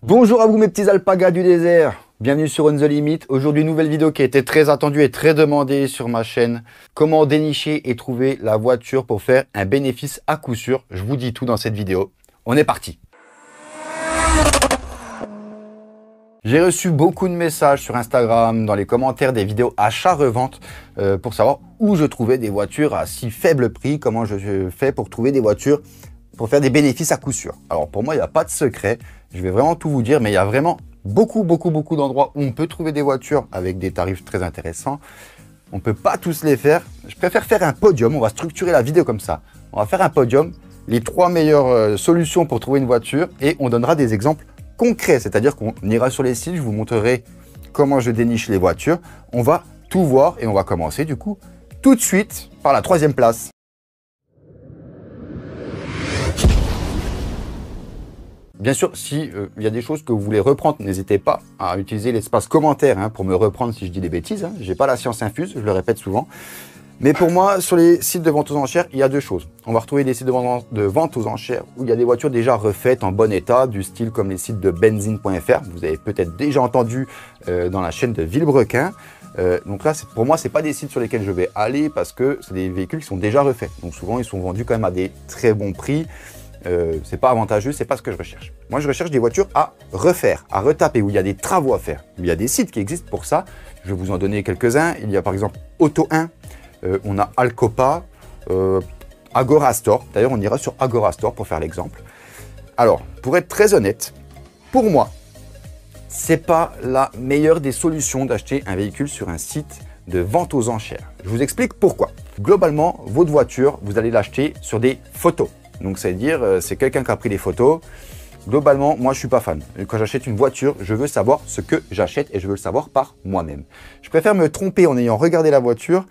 Bonjour à vous mes petits alpagas du désert, bienvenue sur On The Limit. Aujourd'hui nouvelle vidéo qui a été très attendue et très demandée sur ma chaîne. Comment dénicher et trouver la voiture pour faire un bénéfice à coup sûr. Je vous dis tout dans cette vidéo. On est parti. J'ai reçu beaucoup de messages sur Instagram, dans les commentaires des vidéos achat-revente pour savoir où je trouvais des voitures à si faible prix, comment je fais pour trouver des voitures pour faire des bénéfices à coup sûr. Alors pour moi, il n'y a pas de secret, je vais vraiment tout vous dire, mais il y a vraiment beaucoup d'endroits où on peut trouver des voitures avec des tarifs très intéressants. On ne peut pas tous les faire. Je préfère faire un podium, on va structurer la vidéo comme ça. On va faire un podium, les 3 meilleures solutions pour trouver une voiture et on donnera des exemples concret, c'est-à-dire qu'on ira sur les sites, je vous montrerai comment je déniche les voitures. On va tout voir et on va commencer du coup tout de suite par la 3e place. Bien sûr, si il y a des choses que vous voulez reprendre, n'hésitez pas à utiliser l'espace commentaire pour me reprendre si je dis des bêtises. Je n'ai pas la science infuse, je le répète souvent. Mais pour moi, sur les sites de vente aux enchères, il y a deux choses. On va retrouver des sites de vente aux enchères où il y a des voitures déjà refaites en bon état, du style comme les sites de benzine.fr. Vous avez peut-être déjà entendu dans la chaîne de Villebrequin. Donc là, pour moi, ce n'est pas des sites sur lesquels je vais aller parce que c'est des véhicules qui sont déjà refaits. Donc souvent, ils sont vendus quand même à des très bons prix. C'est pas avantageux, c'est pas ce que je recherche. Moi, je recherche des voitures à refaire, à retaper, où il y a des travaux à faire. Il y a des sites qui existent pour ça. Je vais vous en donner quelques-uns. Il y a par exemple Auto 1. On a Alcopa, Agora Store. D'ailleurs, on ira sur Agora Store pour faire l'exemple. Alors, pour être très honnête, pour moi, c'est pas la meilleure des solutions d'acheter un véhicule sur un site de vente aux enchères. Je vous explique pourquoi. Globalement, votre voiture, vous allez l'acheter sur des photos. Donc, c'est-à-dire, c'est quelqu'un qui a pris les photos. Globalement, moi, je suis pas fan. Quand j'achète une voiture, je veux savoir ce que j'achète et je veux le savoir par moi-même. Je préfère me tromper en ayant regardé la voiture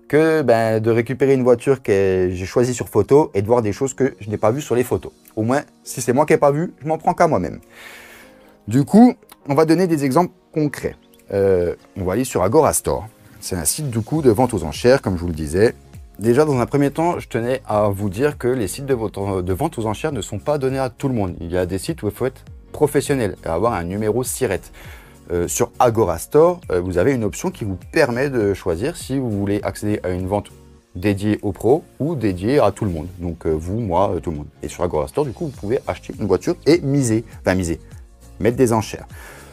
que de récupérer une voiture que j'ai choisie sur photo et de voir des choses que je n'ai pas vues sur les photos. Au moins, si c'est moi qui n'ai pas vu, je m'en prends qu'à moi-même. Du coup, on va donner des exemples concrets. On va aller sur Agora Store. C'est un site du coup de vente aux enchères, comme je vous le disais. Déjà, dans un premier temps, je tenais à vous dire que les sites de vente aux enchères ne sont pas donnés à tout le monde. Il y a des sites où il faut être professionnel et avoir un numéro SIRET. Sur Agora Store, vous avez une option qui vous permet de choisir si vous voulez accéder à une vente dédiée aux pros ou dédiée à tout le monde. Donc vous, moi, tout le monde. Et sur Agora Store, du coup, vous pouvez acheter une voiture et mettre des enchères.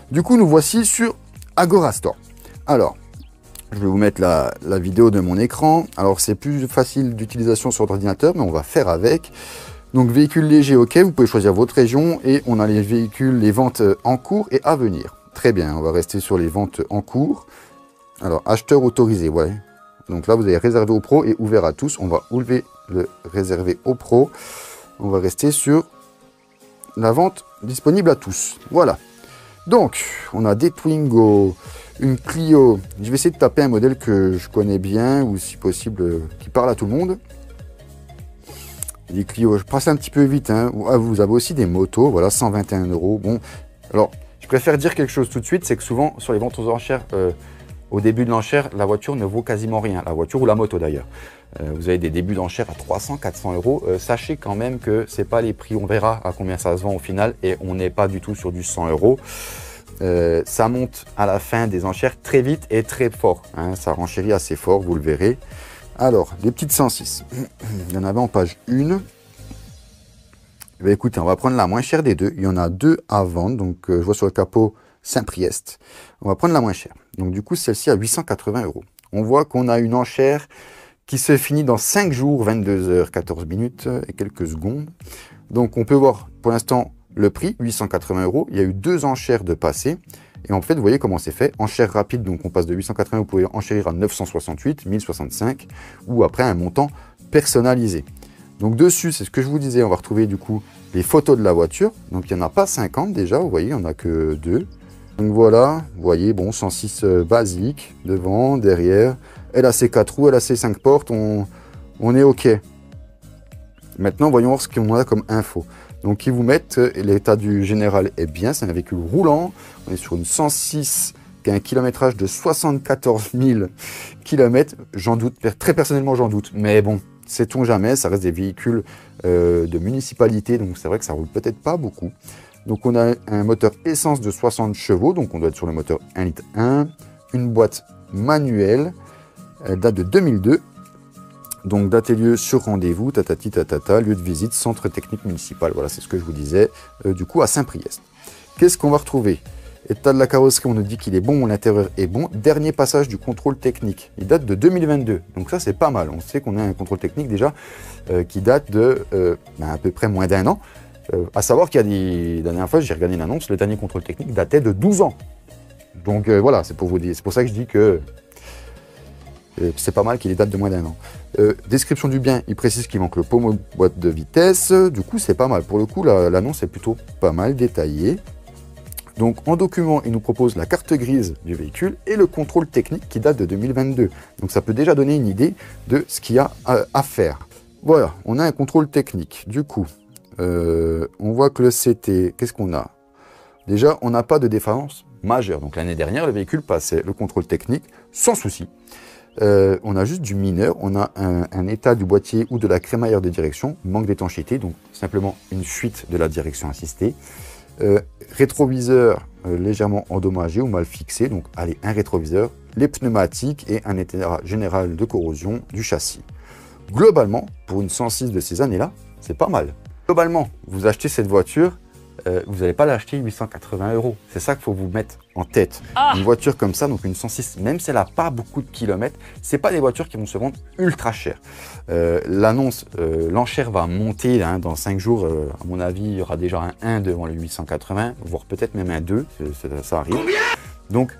Du coup, nous voici sur Agora Store. Alors, je vais vous mettre la vidéo de mon écran. Alors, c'est plus facile d'utilisation sur l'ordinateur, mais on va faire avec. Donc, véhicule léger, ok, vous pouvez choisir votre région et on a les véhicules, les ventes en cours et à venir. Très bien, on va rester sur les ventes en cours. Alors, acheteur autorisé, ouais. Donc là, vous avez réservé aux pros et ouvert à tous. On va enlever le réservé aux pros. On va rester sur la vente disponible à tous. Voilà. Donc, on a des Twingo, une Clio. Je vais essayer de taper un modèle que je connais bien ou si possible, qui parle à tout le monde. Les Clio, je passe un petit peu vite. Vous avez aussi des motos, voilà, 121 €. Bon, alors... je préfère dire quelque chose tout de suite, c'est que souvent sur les ventes aux enchères, au début de l'enchère, la voiture ne vaut quasiment rien, la voiture ou la moto d'ailleurs. Vous avez des débuts d'enchères à 300, 400 €. Sachez quand même que ce n'est pas les prix, on verra à combien ça se vend au final et on n'est pas du tout sur du 100 €. Ça monte à la fin des enchères très vite et très fort. Ça renchérit assez fort, vous le verrez. Alors, les petites 106, il y en avait en page 1. Écoutez, on va prendre la moins chère des deux. Il y en a deux à vendre. Donc, je vois sur le capot Saint-Priest. On va prendre la moins chère. Donc, du coup, celle-ci à 880 €. On voit qu'on a une enchère qui se finit dans 5 jours, 22 h 14 minutes et quelques secondes. Donc, on peut voir pour l'instant le prix, 880 €. Il y a eu 2 enchères de passé. Et en fait, vous voyez comment c'est fait. Enchère rapide, donc on passe de 880, vous pouvez enchérir à 968, 1065 ou après un montant personnalisé. Donc dessus, c'est ce que je vous disais, on va retrouver du coup les photos de la voiture. Donc il n'y en a pas 50 déjà, vous voyez, il n'y en a que 2. Donc voilà, vous voyez, bon, 106 basique, devant, derrière. Elle a ses 4 roues, elle a ses 5 portes, on est OK. Maintenant, voyons voir ce qu'on a comme info. Donc ils vous mettent, l'état du général est bien, c'est un véhicule roulant. On est sur une 106 qui a un kilométrage de 74 000 km. J'en doute, très personnellement j'en doute, mais bon. Sait-on jamais, ça reste des véhicules de municipalité, donc c'est vrai que ça roule peut-être pas beaucoup. Donc on a un moteur essence de 60 chevaux, donc on doit être sur le moteur 1 litre 1, une boîte manuelle, elle date de 2002, donc date et lieu sur rendez-vous, tatati tatata, lieu de visite, centre technique municipal, voilà c'est ce que je vous disais, du coup à Saint-Priest. Qu'est-ce qu'on va retrouver? État de la carrosserie, on nous dit qu'il est bon, l'intérieur est bon. Dernier passage du contrôle technique, il date de 2022, donc ça c'est pas mal, on sait qu'on a un contrôle technique déjà qui date de à peu près moins d'un an. À savoir qu'il y a la dernière fois, j'ai regardé une annonce, le dernier contrôle technique datait de 12 ans. Donc voilà, c'est pour vous dire, c'est pour ça que je dis que c'est pas mal qu'il date de moins d'un an. Description du bien, il précise qu'il manque le pommeau boîte de vitesse, du coup c'est pas mal. Pour le coup, l'annonce est plutôt pas mal détaillée. Donc en document, il nous propose la carte grise du véhicule et le contrôle technique qui date de 2022. Donc ça peut déjà donner une idée de ce qu'il y a à faire. Voilà, on a un contrôle technique. Du coup, on voit que le CT, qu'est-ce qu'on a? Déjà, on n'a pas de défaillance majeure. Donc l'année dernière, le véhicule passait le contrôle technique sans souci. On a juste du mineur, on a un état du boîtier ou de la crémaillère de direction, manque d'étanchéité, donc simplement une fuite de la direction assistée. Rétroviseur légèrement endommagé ou mal fixé, donc allez, un rétroviseur, les pneumatiques et un état général de corrosion du châssis. Globalement, pour une 106 de ces années-là, c'est pas mal. Globalement, vous achetez cette voiture, vous n'allez pas l'acheter 880 €. C'est ça qu'il faut vous mettre en tête. Une voiture comme ça, donc une 106, même si elle n'a pas beaucoup de kilomètres, c'est pas des voitures qui vont se vendre ultra cher. L'annonce, l'enchère va monter hein, dans 5 jours. À mon avis, il y aura déjà un 1 devant le 880, voire peut-être même un 2, ça arrive. Donc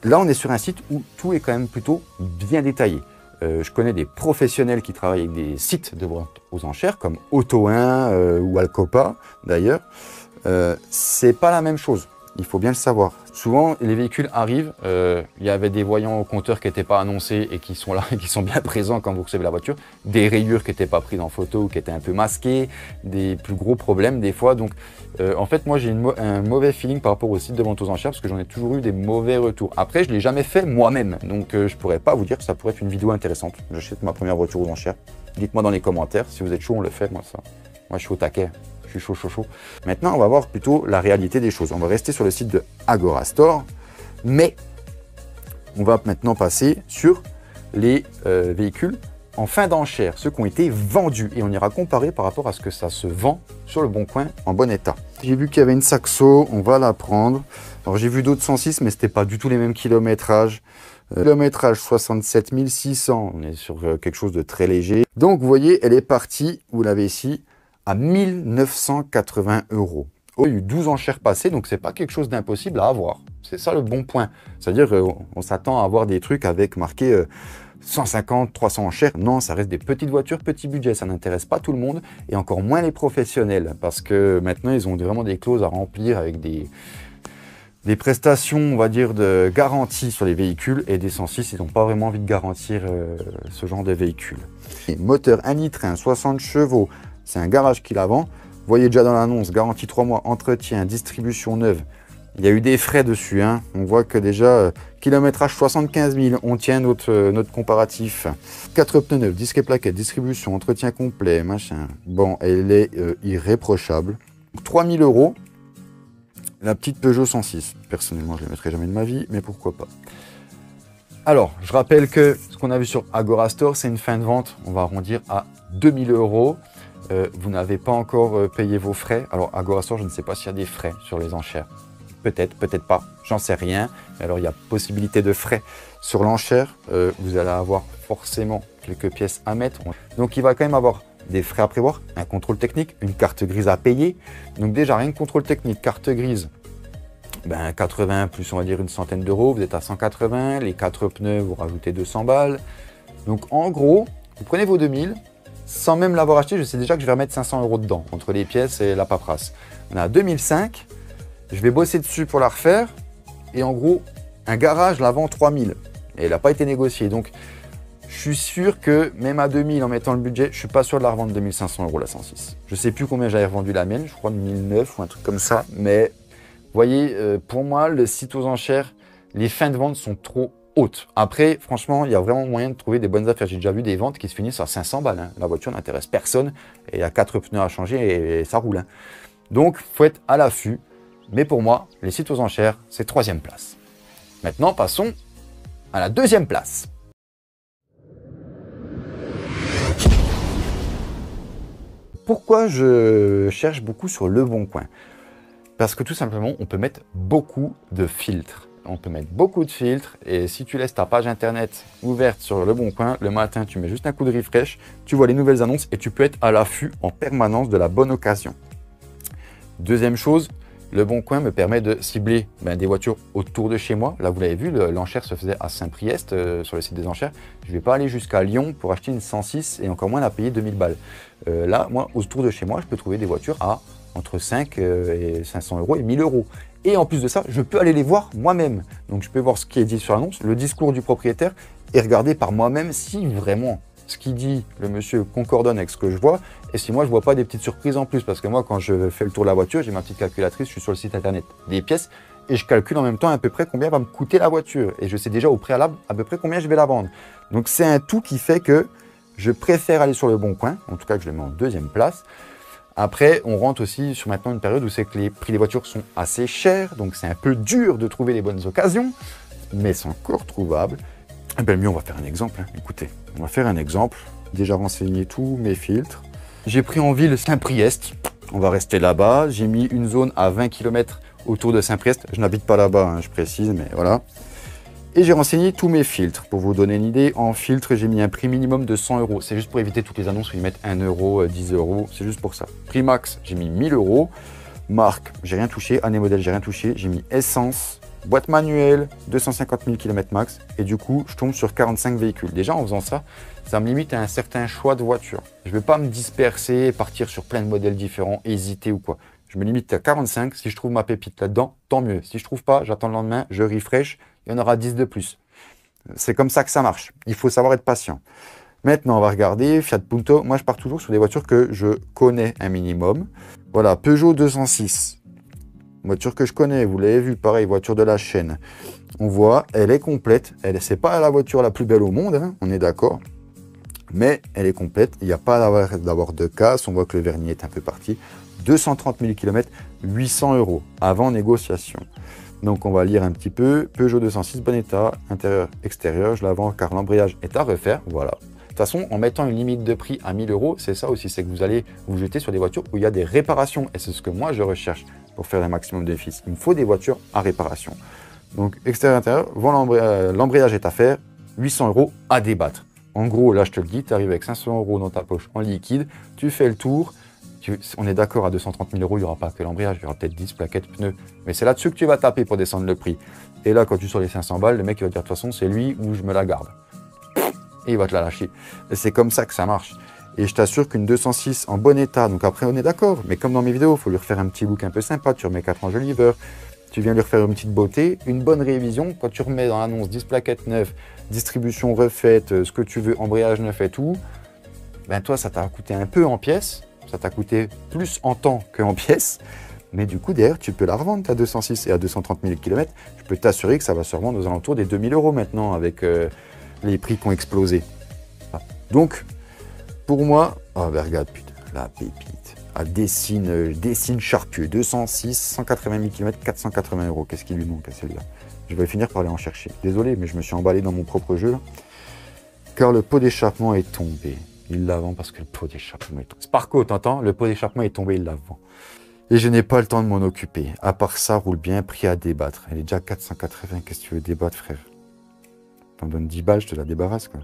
là, on est sur un site où tout est quand même plutôt bien détaillé. Je connais des professionnels qui travaillent avec des sites de vente aux enchères comme Auto1 ou Alcopa d'ailleurs. C'est pas la même chose, il faut bien le savoir. Souvent les véhicules arrivent, il y avait des voyants au compteur qui n'étaient pas annoncés et qui sont là, et qui sont bien présents quand vous recevez la voiture, des rayures qui n'étaient pas prises en photo ou qui étaient un peu masquées, des plus gros problèmes des fois. Donc en fait moi j'ai un mauvais feeling par rapport au site de vente aux enchères parce que j'en ai toujours eu des mauvais retours. Après je ne l'ai jamais fait moi-même, donc je pourrais pas vous dire que ça pourrait être une vidéo intéressante. J'achète ma première voiture aux enchères. Dites-moi dans les commentaires si vous êtes chaud, on le fait, moi je suis au taquet. Je suis chaud. Maintenant, on va voir plutôt la réalité des choses. On va rester sur le site de Agorastore, mais on va maintenant passer sur les véhicules en fin d'enchère, ceux qui ont été vendus. Et on ira comparer par rapport à ce que ça se vend sur le Bon Coin en bon état. J'ai vu qu'il y avait une Saxo, on va la prendre. Alors j'ai vu d'autres 106, mais ce n'était pas du tout les mêmes kilométrages. Kilométrage 67 600, on est sur quelque chose de très léger. Donc vous voyez, elle est partie, vous l'avez ici, à 1980 €. Il y a eu 12 enchères passées, donc c'est pas quelque chose d'impossible à avoir. C'est ça le bon point. C'est-à-dire qu'on s'attend à avoir des trucs avec marqué 150, 300 enchères. Non, ça reste des petites voitures, petit budget. Ça n'intéresse pas tout le monde et encore moins les professionnels parce que maintenant, ils ont vraiment des clauses à remplir avec des prestations, on va dire, de garantie sur les véhicules et des 106, ils n'ont pas vraiment envie de garantir ce genre de véhicule. Et moteur 1 litre 1, 60 chevaux, c'est un garage qui la vend. Vous voyez déjà dans l'annonce, garantie 3 mois, entretien, distribution neuve. Il y a eu des frais dessus. Hein. On voit que déjà, kilométrage 75 000, on tient notre comparatif. 4 pneus neufs, disque et plaquettes, distribution, entretien complet, machin. Bon, elle est irréprochable. 3 000 €. La petite Peugeot 106. Personnellement, je ne la mettrai jamais de ma vie, mais pourquoi pas. Alors, je rappelle que ce qu'on a vu sur Agorastore, c'est une fin de vente, on va arrondir à 2 000 €. Vous n'avez pas encore payé vos frais. Alors, Agorastore, je ne sais pas s'il y a des frais sur les enchères. Peut-être, peut-être pas, j'en sais rien. Alors, il y a possibilité de frais sur l'enchère. Vous allez avoir forcément quelques pièces à mettre. Donc, il va quand même avoir des frais à prévoir, un contrôle technique, une carte grise à payer. Donc déjà, rien que contrôle technique, carte grise, 80 plus on va dire une centaine d'euros, vous êtes à 180, les 4 pneus, vous rajoutez 200 balles. Donc en gros, vous prenez vos 2000, sans même l'avoir acheté, je sais déjà que je vais remettre 500 € dedans, entre les pièces et la paperasse. On a 2005, je vais bosser dessus pour la refaire, et en gros, un garage la vend 3000, et elle n'a pas été négociée. Donc je suis sûr que même à 2000 en mettant le budget, je suis pas sûr de la revendre 2500 € la 106. Je sais plus combien j'avais revendu la mienne, je crois 1009 ou un truc comme ça, mais vous voyez, pour moi, le site aux enchères, les fins de vente sont trop hautes. Après, franchement, il y a vraiment moyen de trouver des bonnes affaires. J'ai déjà vu des ventes qui se finissent à 500 balles. Hein. La voiture n'intéresse personne et il y a 4 pneus à changer et ça roule. Hein. Donc, il faut être à l'affût. Mais pour moi, les sites aux enchères, c'est 3e place. Maintenant, passons à la 2e place. Pourquoi je cherche beaucoup sur Leboncoin? Parce que tout simplement, on peut mettre beaucoup de filtres. On peut mettre beaucoup de filtres et si tu laisses ta page internet ouverte sur Leboncoin, le matin, tu mets juste un coup de refresh, tu vois les nouvelles annonces et tu peux être à l'affût en permanence de la bonne occasion. Deuxième chose, Leboncoin me permet de cibler des voitures autour de chez moi. Là, vous l'avez vu, l'enchère se faisait à Saint-Priest sur le site des enchères. Je ne vais pas aller jusqu'à Lyon pour acheter une 106 et encore moins la payer 2000 balles. Là, moi, autour de chez moi, je peux trouver des voitures à entre 5 et 500 euros et 1000 euros. Et en plus de ça, je peux aller les voir moi-même. Donc, je peux voir ce qui est dit sur l'annonce, le discours du propriétaire et regarder par moi-même si vraiment ce qu'il dit, le monsieur, concordonne avec ce que je vois. Et si moi, je ne vois pas des petites surprises en plus. Parce que moi, quand je fais le tour de la voiture, j'ai ma petite calculatrice, je suis sur le site internet des pièces et je calcule en même temps à peu près combien va me coûter la voiture. Et je sais déjà au préalable à peu près combien je vais la vendre. Donc, c'est un tout qui fait que je préfère aller sur Leboncoin. En tout cas, que je le mets en 2e place. Après, on rentre aussi sur maintenant une période où c'est que les prix des voitures sont assez chers, donc c'est un peu dur de trouver les bonnes occasions, mais c'est encore trouvable. Eh bien, mieux, on va faire un exemple. Écoutez, on va faire un exemple. Déjà renseigné tous mes filtres. J'ai pris en ville Saint-Priest. On va rester là-bas. J'ai mis une zone à 20 km autour de Saint-Priest. Je n'habite pas là-bas, je précise, mais voilà. Et j'ai renseigné tous mes filtres. Pour vous donner une idée, en filtre, j'ai mis un prix minimum de 100 euros. C'est juste pour éviter toutes les annonces où ils mettent 1 euro, 10 euros. C'est juste pour ça. Prix max, j'ai mis 1000 euros. Marque, j'ai rien touché. Année modèle, j'ai rien touché. J'ai mis essence, boîte manuelle, 250 000 km max. Et du coup, je tombe sur 45 véhicules. Déjà, en faisant ça, ça me limite à un certain choix de voiture. Je ne vais pas me disperser, partir sur plein de modèles différents, hésiter ou quoi. Je me limite à 45. Si je trouve ma pépite là-dedans, tant mieux. Si je ne trouve pas, j'attends le lendemain, je refresh. Il y en aura 10 de plus. C'est comme ça que ça marche. Il faut savoir être patient. Maintenant, on va regarder Fiat Punto. Moi, je pars toujours sur des voitures que je connais un minimum. Voilà, Peugeot 206. Voiture que je connais, vous l'avez vu, pareil, voiture de la chaîne. On voit, elle est complète. C'est pas la voiture la plus belle au monde, hein, on est d'accord. Mais elle est complète. Il n'y a pas d'avoir de casse. On voit que le vernis est un peu parti. 230 000 km, 800 euros avant négociation. Donc on va lire un petit peu. Peugeot 206, bon état, intérieur, extérieur. Je la vends car l'embrayage est à refaire. Voilà. De toute façon, en mettant une limite de prix à 1000 euros, c'est ça aussi, c'est que vous allez vous jeter sur des voitures où il y a des réparations. Et c'est ce que moi je recherche pour faire un maximum de bénéfices. Il me faut des voitures à réparation. Donc extérieur, intérieur, l'embrayage est à faire, 800 euros à débattre. En gros, là je te le dis, tu arrives avec 500 euros dans ta poche en liquide, tu fais le tour. On est d'accord, à 230 000 euros, il n'y aura pas que l'embrayage, il y aura peut-être 10 plaquettes, pneus. Mais c'est là-dessus que tu vas taper pour descendre le prix. Et là, quand tu sors les 500 balles, le mec il va dire de toute façon, c'est lui ou je me la garde. Et il va te la lâcher. Et c'est comme ça que ça marche. Et je t'assure qu'une 206 en bon état, donc après on est d'accord, mais comme dans mes vidéos, il faut lui refaire un petit look un peu sympa, tu remets 4 enjoliveurs, tu viens lui refaire une petite beauté, une bonne révision, quand tu remets dans l'annonce 10 plaquettes neuves, distribution refaite, ce que tu veux, embrayage neuf et tout, ben toi ça t'a coûté un peu en pièces. Ça t'a coûté plus en temps qu'en pièces, mais du coup, derrière, tu peux la revendre, ta 206 et à 230 000 km. Je peux t'assurer que ça va se revendre aux alentours des 2000 euros maintenant avec les prix qui ont explosé. Donc, pour moi, oh ben regarde, putain, la pépite. À Dessine Charpieu, 206, 180 000 km, 480 euros. Qu'est-ce qui lui manque à celle-là? Je vais finir par aller en chercher. Désolé, mais je me suis emballé dans mon propre jeu, là, car le pot d'échappement est tombé. Il la vend parce que le pot d'échappement est tombé. Sparco, t'entends? Le pot d'échappement est tombé, il la vend. Et je n'ai pas le temps de m'en occuper. À part ça, roule bien, prix à débattre. Elle est déjà 480, qu'est-ce que tu veux débattre, frère? T'en donnes 10 balles, je te la débarrasse, quoi.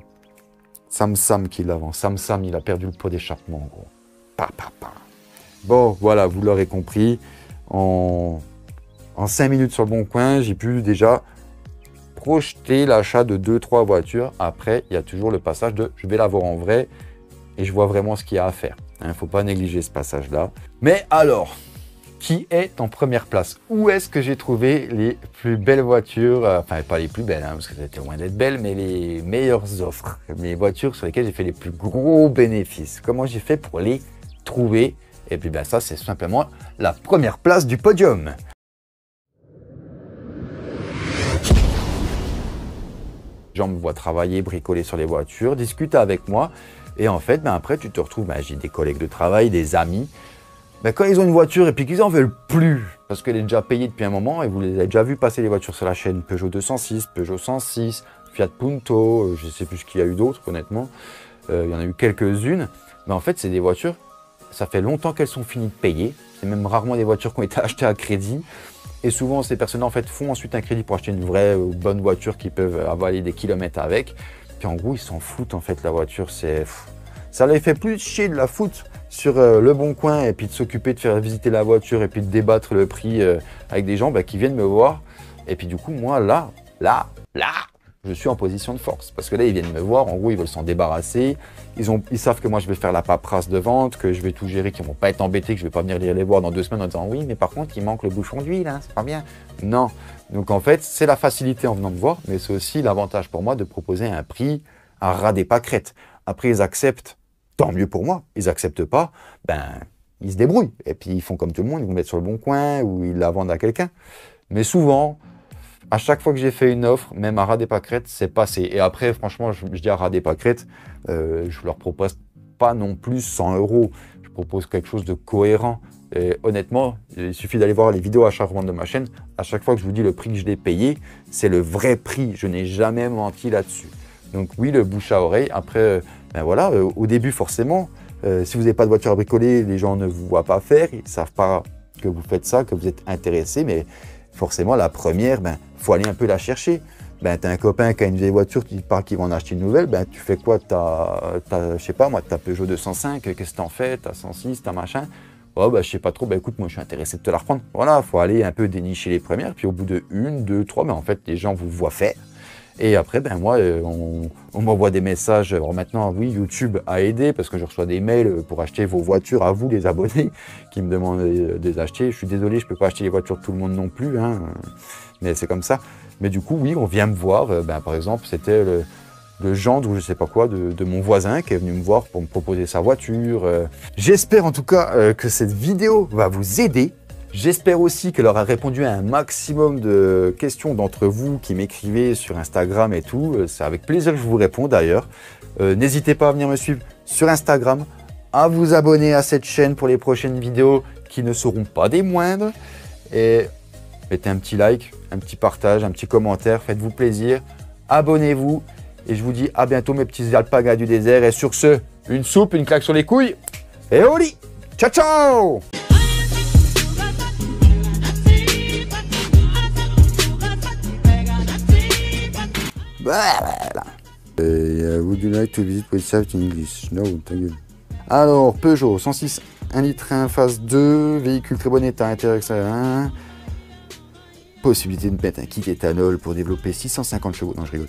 Sam qui la vend. Sam, il a perdu le pot d'échappement, en gros. Bon, voilà, vous l'aurez compris. En 5 minutes sur le bon coin, j'ai pu déjà projeter l'achat de 2-3 voitures. Après, il y a toujours le passage de je vais la voir en vrai et je vois vraiment ce qu'il y a à faire. Il ne faut pas négliger ce passage-là. Mais alors, qui est en première place? Où est-ce que j'ai trouvé les plus belles voitures? Enfin, pas les plus belles, hein, parce que c'était loin d'être belles, mais les meilleures offres. Les voitures sur lesquelles j'ai fait les plus gros bénéfices. Comment j'ai fait pour les trouver? Et puis ben, ça, c'est simplement la première place du podium. Les gens me voient travailler, bricoler sur les voitures, discuter avec moi. Et en fait, ben après, tu te retrouves, ben, j'ai des collègues de travail, des amis. Ben, quand ils ont une voiture et puis qu'ils en veulent plus, parce qu'elle est déjà payée depuis un moment, et vous les avez déjà vu passer les voitures sur la chaîne, Peugeot 206, Peugeot 106, Fiat Punto, je ne sais plus ce qu'il y a eu d'autres, honnêtement. Il y en a eu quelques-unes. Mais en fait, c'est des voitures, ça fait longtemps qu'elles sont finies de payer. C'est même rarement des voitures qui ont été achetées à crédit. Et souvent, ces personnes en fait font ensuite un crédit pour acheter une vraie bonne voiture qu'ils peuvent avaler des kilomètres avec. Puis en gros, ils s'en foutent en fait, la voiture. Ça les fait plus chier de la foutre sur le bon coin et puis de s'occuper de faire visiter la voiture et puis de débattre le prix avec des gens qui viennent me voir. Et puis du coup, moi, là, je suis en position de force. Parce que là, ils viennent me voir, en gros, ils veulent s'en débarrasser. Ils savent que moi, je vais faire la paperasse de vente, que je vais tout gérer, qu'ils ne vont pas être embêtés, que je ne vais pas venir les voir dans 2 semaines en disant « Oui, mais par contre, il manque le bouchon d'huile, hein, c'est pas bien. » Non. Donc en fait, c'est la facilité en venant me voir, mais c'est aussi l'avantage pour moi de proposer un prix à ras des pâquerettes. Après, ils acceptent, tant mieux pour moi. Ils n'acceptent pas, ils se débrouillent. Et puis, ils font comme tout le monde, ils vont mettre sur le bon coin ou ils la vendent à quelqu'un. Mais souvent, à chaque fois que j'ai fait une offre, même à ras des pâquerettes, c'est passé. Et après, franchement, je dis à ras des pâquerettes, je leur propose pas non plus 100 €. Je propose quelque chose de cohérent. Et honnêtement, il suffit d'aller voir les vidéos achat-revente de ma chaîne. À chaque fois que je vous dis le prix que je l'ai payé, c'est le vrai prix. Je n'ai jamais menti là-dessus. Donc oui, le bouche à oreille. Après, voilà, au début, forcément, si vous n'avez pas de voiture à bricoler, les gens ne vous voient pas faire. Ils ne savent pas que vous faites ça, que vous êtes intéressé. Mais forcément, la première, faut aller un peu la chercher. Tu as un copain qui a une vieille voiture, tu te parles qu'il va en acheter une nouvelle, tu fais quoi? Je sais pas moi, t'as Peugeot 205, qu'est-ce que t'en fais? T'as 106, t'as machin. Oh, je sais pas trop, écoute, moi je suis intéressé de te la reprendre. Voilà, faut aller un peu dénicher les premières, puis au bout de 1, 2, 3, en fait, les gens vous voient faire. Et après, moi, on m'envoie des messages. Alors maintenant, oui, YouTube a aidé parce que je reçois des mails pour acheter vos voitures à vous, les abonnés, qui me demandent de les acheter. Je suis désolé, je peux pas acheter les voitures de tout le monde non plus, hein, mais c'est comme ça. Mais du coup, oui, on vient me voir. Par exemple, c'était le gendre ou je sais pas quoi de mon voisin qui est venu me voir pour me proposer sa voiture. J'espère en tout cas que cette vidéo va vous aider. J'espère aussi qu'elle aura répondu à un maximum de questions d'entre vous qui m'écrivez sur Instagram et tout. C'est avec plaisir que je vous réponds d'ailleurs. N'hésitez pas à venir me suivre sur Instagram, à vous abonner à cette chaîne pour les prochaines vidéos qui ne seront pas des moindres. Et mettez un petit like, un petit partage, un petit commentaire, faites-vous plaisir, abonnez-vous. Et je vous dis à bientôt mes petits alpagas du désert. Et sur ce, une soupe, une claque sur les couilles et au lit. Ciao, ciao! Voilà. Would you like to visit website in English? No, ta gueule. Alors, Peugeot 106, 1 litre 1, phase 2, véhicule très bon état, intérieur extérieur 1. Possibilité de mettre un kit éthanol pour développer 650 chevaux. Non, je rigole.